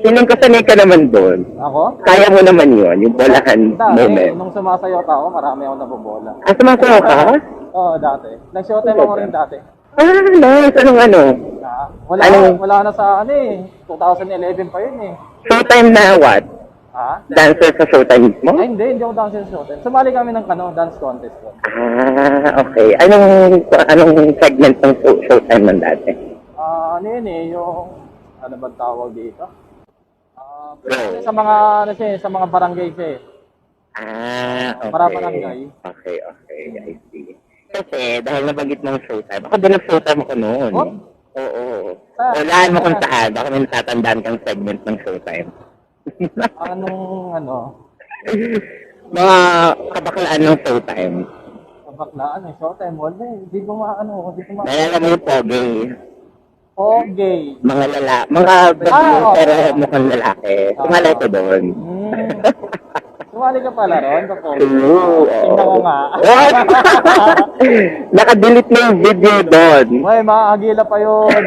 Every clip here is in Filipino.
Feeling ko sanay ka naman doon. Ako? Kaya mo naman yun, yung bolahan Dati, moment. nung sumasayot ako, marami ako nabobola. Ah, sumasayaw ka? Oo, dati. Nag-showtime ako rin dati. Ah, nice. Anong ano? Wala na sa ano eh. 2011 pa yun eh. Showtime na what? Ha? Dancer sa showtime mismo? Ay, hindi ako dancer sa showtime. Sumali kami ng dance contest ko. Ah, okay. Anong segment ng showtime man dati? Ano yun eh, yung, ano ba tawag dito? Go. Sa mga, ano siya eh, sa mga barangay siya eh. Ah, okay. Para barangay. Okay, I see. Kasi dahil nabanggit ng showtime, ako din ang showtime ako noon. Oh? Oo. Walaan mo kung saan. Baka may natatandaan kang segment ng showtime. Anong, ano? Mga kabaklaan ng showtime. Kabaklaan eh, showtime. Wala eh, hindi ko maano, hindi ko maano. Nalala mo yung pogi. Okay. Mga babae, pero mukhang lalaki. Sumalay ko doon. Sumali ka pala ron, kapag. Oo. Tingnan ko nga. What? Nakadelete na yung video doon. Uy, makakagila pa yun.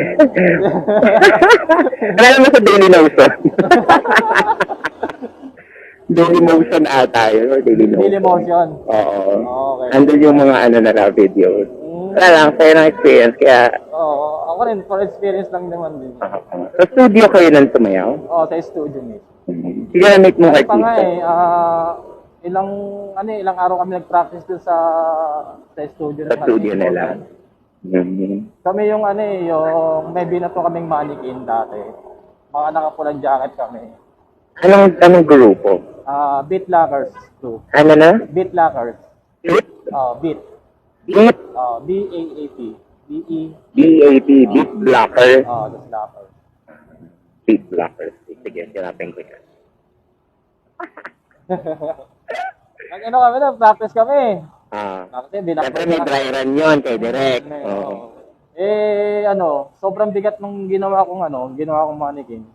Alam mo sa Daily Motion? Daily Motion ata yun, or Daily Motion? Daily Motion. Oo. Okay. Andun yung mga ano na videos. Wala lang, sa'yo ng experience, kaya... Oo, ako rin, for experience lang naman din. Sa studio kayo nang tumayaw? Oo, sa studio mate. Sige na meet mo Ano artista. pa nga eh, ilang araw kami nag-practice doon sa studio. Sa studio nila. Kami yung yung may binato kaming mannequin dati. Mga nakapulang jacket kami. Anong grupo? Beat Lockers 2. Ano na? Beat Lockers. Beat? Beat. Beat? B-A-A-T. B-E. B-A-T, Beat Blocker. That's Lockers. Beat Blocker. Sige, sinapin ko yan. Kami na, practice kami. Kasi Siyempre may dry run yun kay Direk. Sobrang bigat nung ginawa kong mannequin.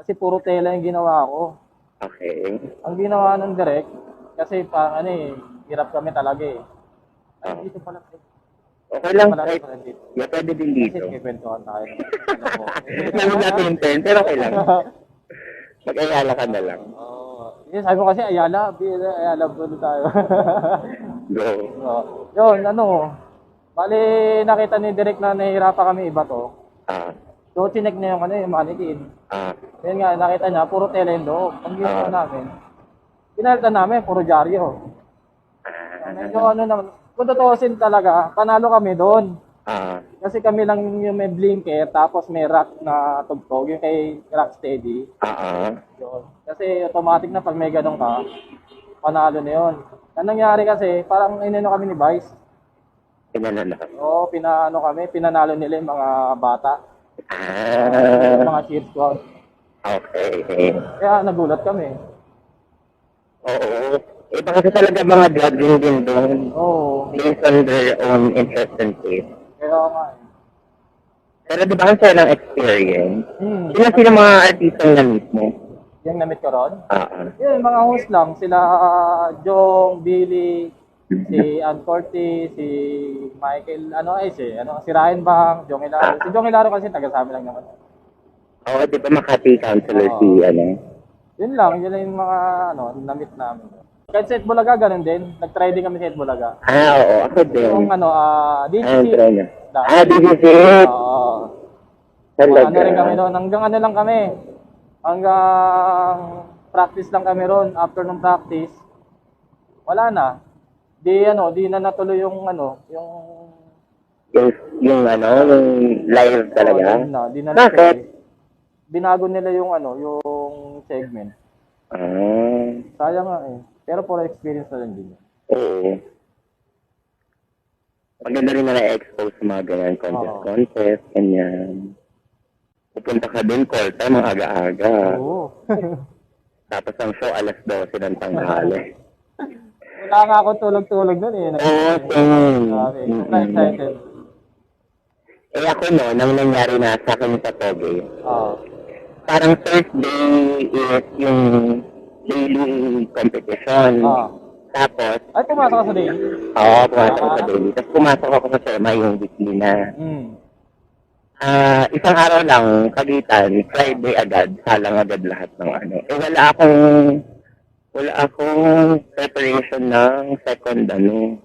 Kasi puro tela yung ginawa ko. Okay. Ang ginawa ng direct, kasi hirap kami talaga eh. Ay, dito pala. Okay lang, Pala right? dito. Yeah, pwede din dito. Kasi kikwentuhan tayo. Namin natin yung turn, pero okay lang. Mag-ayala ka na lang. Sabi ko kasi, Ayala bro tayo. Go. Yun, bali nakita ni Direk na nahihirapan kami iba to. So, chinek niya yung mannequin. Yan nga, nakita niya, puro tela yung loob. Ang ginawa namin, pinalitan namin, puro dyaryo. Medyo naman, kung tutuusin talaga, panalo kami doon. Kasi kami lang yung may blinker, tapos may rack na tugtog, yung kay Rocksteady. Yun. Kasi automatic na pag may ganun ka, panalo na yun. Ang nangyari kasi, parang inano kami ni Vice. Oo, pinanalo nila yung mga bata. Yung mga cheer squad. Okay. Kaya nagulat kami. Oo. Iba kasi talaga mga vlogging din doon. Oo. Based on their own interest and taste. Kaya nga eh. Pero di ba ang saya ng experience? Sino mga artistang na-meet mo? Yung na-meet ko ron? Yun, mga host lang. Sila Jong, Billy, si Ann Corty, si Michael, si Ryan Bang, Jong Hilaro. Si Jong Hilaro kasi taga-sabi lang naman. Oo, di ba Makati Councilor si Yun lang yung mga na-meet namin. Kahit sa Bulaga, ganun din. Nag-try din kami sa Bulaga. Oo, ako din. Yung DGC. DGC. Oo. Talaga. Rin kami noon. Hanggang lang kami. Hanggang practice lang kami ron. After ng practice, wala na. Di na natuloy yung yung live talaga. Di na Bakit? Binago nila yung segment. Sayang nga eh. Pero for experience na lang din. Oo. Maganda rin na na-expose sa mga ganyan contest, ganyan. Pupunta ka din, call time, mga aga-aga. Oo. Tapos ang show, 12:00 ng tanghali. Wala nga ako tulog-tulog nun eh. Oo, excited. Ako nang nangyari na sa akin sa Pogi. Parang first day is yung daily competition. Tapos... Ay, pumasok ka sa daily? Oo, pumasok ako sa daily. Tapos pumasok ako sa SEMA yung weekly na. Isang araw lang, kagitan, Friday agad, salang agad lahat ng ano. Wala akong preparation ng second ano.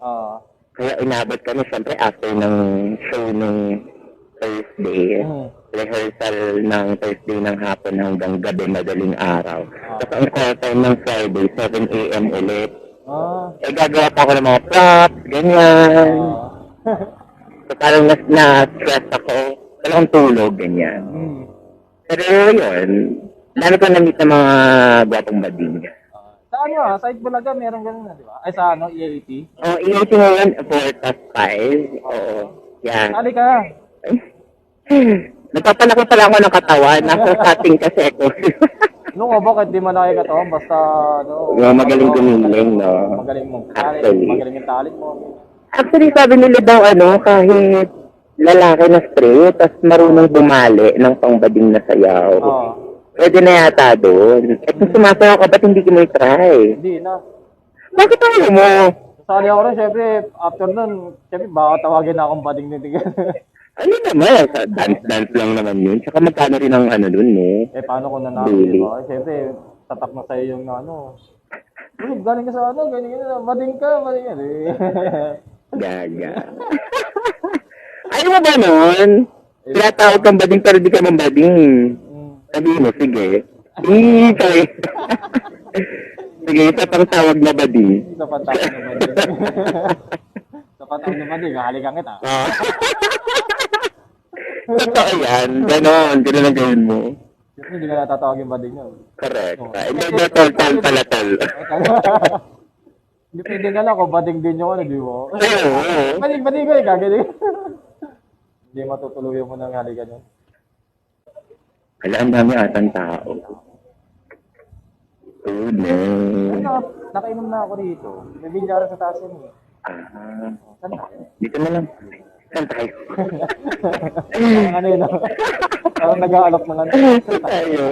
Kaya inabot kami, syempre, after ng show ng Thursday. Rehearsal ng Thursday ng hapon hanggang gabi, madaling araw. Tapos ang call time ng Friday, 7 a.m. ulit. Gagawa pa ako ng mga props, ganyan. So parang na-stress ako. Walang tulog, ganyan. Pero yun, dami ko na-meet ng mga gwapong bading. Sa ano sa Itbulaga meron ganun na, di ba? Ay sa ano, EAT? EAT ngayon, 4+5. Oo, yan. Ali ka. Nagpapalaki pala ako ng katawan. Nasa setting kasi ako. Bakit di mo nakikatawan? Basta, Magaling gumiling, no? Magaling mong talent, magaling yung talent mo. Actually, sabi nila daw, kahit lalaki na straight, tapos marunong bumali ng pangbading na sayaw. Pwede na yata doon. Kung sumasayaw ka, ba't hindi ko mo i-try? Hindi na. Bakit ayaw mo? Sasali ako rin, syempre, after nun, syempre, baka tawagin na akong bading nitigan. Ano naman, dance lang naman yun. Tsaka magkano rin ang ano dun, eh. Paano kung nanalo, di ba? Syempre, tatak na sa'yo yung galing ka sa ganyan, bading ka, bading ka. Gaga. Ayaw mo ba nun? Tinatawag kang bading pero di ka man bading. Sabihin mo, sige. Sorry. Sige, isa pang tawag na bading. Isa pang tawag na bading. Isa pang tawag na bading, halikan kita. Totoo yan. Ganon ang gawin mo. Kasi hindi ka natatawag yung bading nyo. Correct. Hindi, tol pala tol. Hindi pwede ka lang kung bading din yung di mo? Oo. Bading ko gagaling. Hindi matutuluyan mo ng halikan yun. Ang dami atang tao. Oh, no. Nakainom na ako dito. May bilyara sa taas yun eh. Saan tayo? Dito na lang. Saan tayo? Ano yun? Parang nag-aalok ng ano. Saan tayo?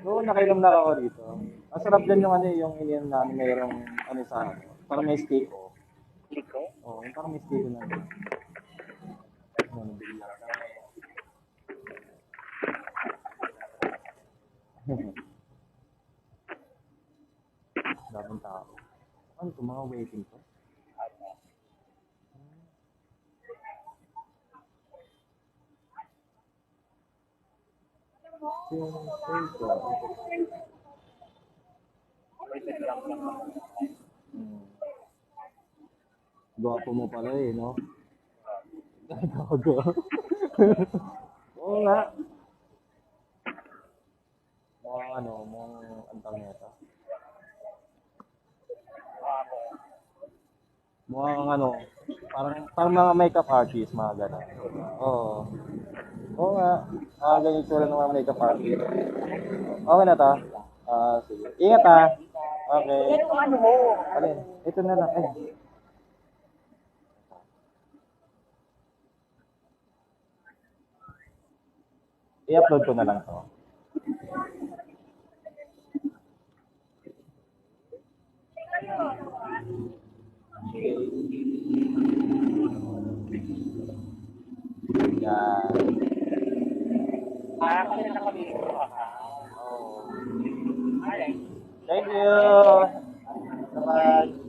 Nakainom na ako dito. Ang sarap dyan yung yung ininom namin mayroong sa parang may steak ko. Steak ko? Oo, parang may steak na. Daming tao. Ano ito, mga waiting ko? Gwapo mo pala no? Gago. Oo nga. Mga antang neta. Parang mga makeup artist, mga gano'n. Oo nga. Ganyan itsura ng mga makeup artist. Okay na ta? Sige. Ingat ha. Okay. Alin? Ito na lang. I-upload ko na lang to. Yan. Kasi nakabili ko Thank you. Bye-bye.